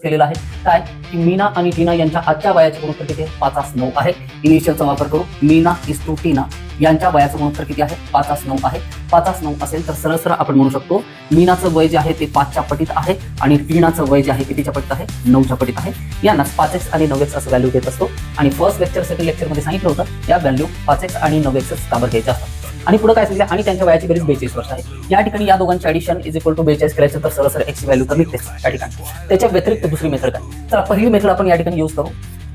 केलेला आहे काय की मीना आणि टीना यांच्या आजच्या वयाचे गुणोत्तर किती आहे 5:9 आहे. इनिशियलचा वापर करू मीना इज टू टीना यांच्या वयाचं गुणोत्तर किती आहे 5:9 आहे. 5:9 असेल तर सरळ सरळ आपण म्हणू शकतो मीनाचं वय जे आहे ते 5च्या पटीत आहे आणि टीनाचं वय जे आहे कितीच्या पटीत आहे 9च्या पटीत आहे. यांनाच 5x आणि 9x असं व्हॅल्यू घेत असतो आणि फर्स्ट लेक्चर सेकंड लेक्चर मध्ये सांगितलं होतं या व्हॅल्यू 5x आणि 9x का बरं घ्यायच्या असतात. आणि पुढे काय सांगितलं आणि त्यांच्या वयाची बेरीज 42 वर्ष आहे. या ठिकाणी या दोघांची ऍडिशन इज इक्वल टू 42 करायचं तर सरळ सरळ x ची व्हॅल्यू तर निघतेच या ठिकाणी. त्याच्या व्यतिरिक्त दुसरी मेथड काय तर पहिली मेथड आपण या ठिकाणी यूज करू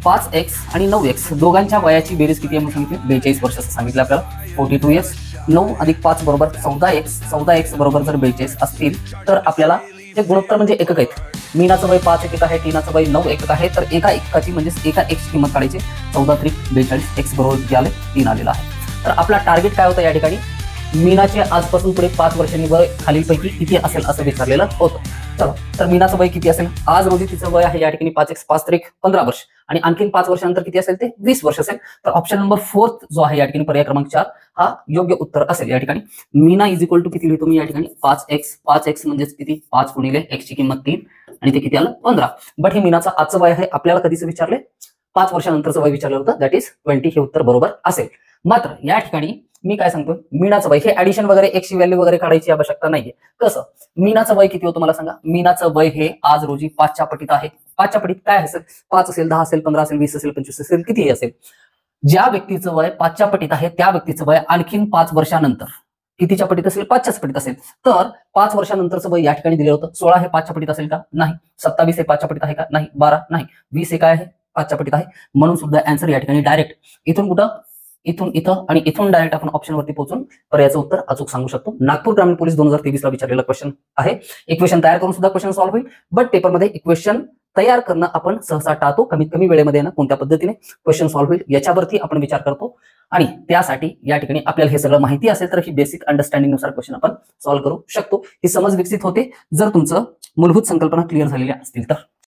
5x आणि 9x दोघांच्या वयाची बेरीज किती आहे म्हणून सांगितली 42 वर्ष असं सांगितलं आपल्याला 42x 9 अधिक 5 बरोबर 14x बरोबर जर 42 असतील तर आपल्याला ते गुणोत्तर म्हणजे एकक आहेत. मीनाचं वय 5 एकक आहे टीनाचं वय 9 एकक आहे तर एका एककाची म्हणजे एका x ची किंमत काढायची 14 × 42 x बरोबर किती आले 3 आलेला आहे. तर आपला टार्गेट काय होतं या ठिकाणी मीनाचे आजपासून पुढे 5 वर्षांनी वय खालीलपैकी किती असेल असं विचारलेलं होतं. चलो तर मीनाचं वय किती असेल आज रोजी तिचं वय आहे या ठिकाणी 5x 5 × 15 वर्ष आणि आणखीन 5 वर्षानंतर किती असेल ते 20 वर्ष असेल. तर ऑप्शन नंबर 4 जो आहे या ठिकाणी पर्याय क्रमांक 4 हा योग्य उत्तर असेल. या ठिकाणी मीना इज इक्वल टू किती लिहितो मी या ठिकाणी 5x म्हणजे किती 5 × x ची किंमत 3 आणि ते किती आलं 15. बट हे मीनाचं आजचं वय आहे आपल्याला कधीच विचारले 5 वर्षानंतरचं वय विचारलं होतं दॅट इज 20 हे उत्तर बरोबर असेल. मात्र या ठिकाणी मी काय सांगतो मीनाचं वय हे ऍडिशन वगैरे x ची व्हॅल्यू वगैरे काढायची आवश्यकता नाहीये. कसं मीनाचं वय किती होतं मला सांगा. मीनाचं वय हे आज रोजी 5च्या पटीत आहे. 5च्या पटीत काय असेल 5 असेल 10 असेल 15 असेल 20 असेल 25 असेल कितीही असेल. ज्या व्यक्तीचं वय 5च्या पटीत आहे त्या व्यक्तीचं वय आणखीन 5 वर्षानंतर कितीच्या पटीत असेल 5च्याच पटीत असेल. तर 5 वर्षानंतरचं वय या ठिकाणी दिलं होतं 16 हे 5च्या पटीत असेल का नाही. 27 हे 5च्या पटीत आहे का नाही. 12 नाही. 20 हे काय आहे 5च्या पटीत आहे. म्हणून सुद्धा आन्सर या ठिकाणी डायरेक्ट इथून कुठं इथून इथं आणि इथून डायरेक्ट आपण ऑप्शन वरती पोहोचून पर्यायाचं उत्तर अचूक सांगू शकतो. नागपूर ग्रामीण पोलीस 2023 ला विचारलेला क्वेश्चन आहे. इक्वेशन तयार करून सुद्धा क्वेश्चन सॉल्व्ह होईल बट पेपरमध्ये इक्वेशन तयार करणं आपण सहसा टाळतो. कमीत कमी वेळेमध्ये ना कोणत्या पद्धतीने क्वेश्चन सॉल्व्ह होईल याच्यावरती आपण विचार करतो आणि त्यासाठी या ठिकाणी आपल्याला हे सगळं माहिती असेल तर ही बेसिक अंडरस्टँडिंग नुसार क्वेश्चन आपण सॉल्व्ह करू शकतो. ही समज विकसित होते जर तुमचं मूलभूत संकल्पना क्लिअर झालेल्या असतील तर.